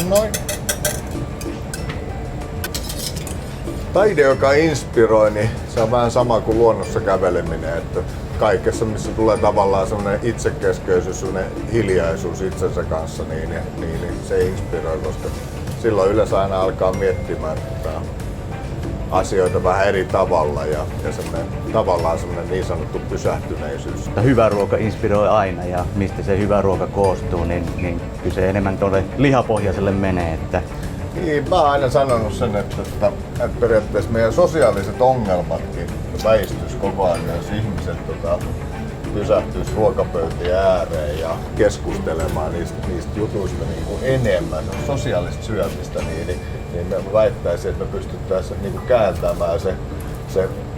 Noin. Taide, joka inspiroi, niin se on vähän sama kuin luonnossa käveleminen, että kaikessa, missä tulee tavallaan semmoinen itsekeskeisyys, semmoinen hiljaisuus itsensä kanssa, niin se inspiroi, koska silloin yleensä aina alkaa miettimään asioita vähän eri tavalla ja tavallaan semmoinen niin sanottu pysähtyneisyys. Hyvä ruoka inspiroi aina ja mistä se hyvä ruoka koostuu, niin kyllä se enemmän tuolle lihapohjaiselle menee. Että niin, mä oon aina sanonut sen, että periaatteessa meidän sosiaaliset ongelmatkin väistyis koko ajan, jos ihmiset pysähtyis ruokapöytien ääreen ja keskustelemaan niistä jutuista niin kuin enemmän, sosiaalista syömistä, niin mä väittäisin, että me pystyttäisiin niin kuin kääntämään se,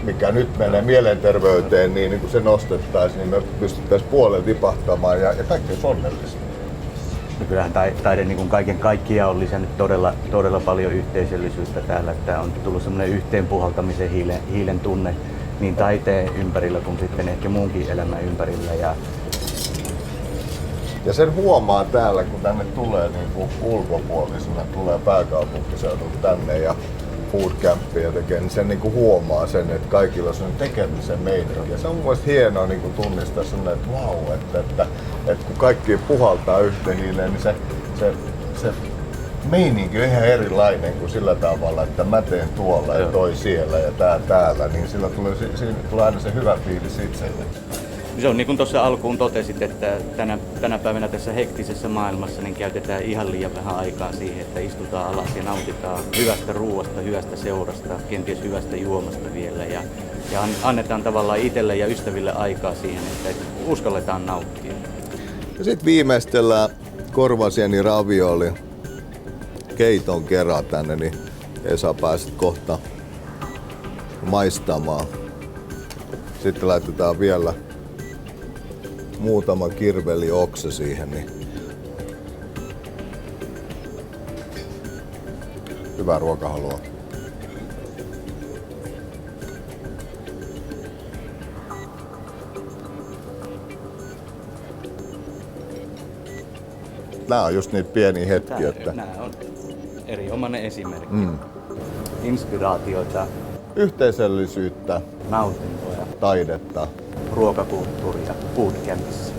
mikä nyt menee mielenterveyteen, niin kun se nostettaisiin, niin me pystyttäisiin puolen tipahtamaan ja kaikki olisi onnellisia. No kyllähän taide niin kuin kaiken kaikkiaan on lisännyt todella paljon yhteisöllisyyttä täällä, että on tullut semmoinen yhteenpuhaltamisen hiilen tunne niin taiteen ympärillä kuin sitten ehkä muunkin elämän ympärillä. Ja sen huomaa täällä, kun tänne tulee niin kuin ulkopuolisena, tulee pääkaupunkiseudulta tänne ja foodcampia tekee, niin sen niin kuin huomaa sen, että kaikilla on sellainen tekemisen meininki. Ja se on mun mielestä hienoa niin kuin tunnistaa sellainen, että vau, että kun kaikki puhaltaa yhteen hiileen, niin se meininki on ihan erilainen kuin sillä tavalla, että mä teen tuolla ja toi siellä ja tää täällä, niin sillä tulee aina se hyvä fiilis itselle. Se on niin kuin tuossa alkuun totesit, että tänä päivänä tässä hektisessä maailmassa niin käytetään ihan liian vähän aikaa siihen, että istutaan alas ja nautitaan hyvästä ruuasta, hyvästä seurasta, kenties hyvästä juomasta vielä ja annetaan tavallaan itselle ja ystäville aikaa siihen, että uskalletaan nauttia. Ja sitten viimeistellään korvasieni ravioli keiton kerran tänne, niin Esa pääset kohta maistamaan. Sitten laitetaan vielä muutama kirveli oksa siihen, niin hyvää ruokahalua. Nämä on just niitä pieniä hetkiä. Nämä on erinomainen esimerkki. Inspiraatioita, yhteisöllisyyttä, nautintoja, taidetta, ruokakulttuuria foodcampissa.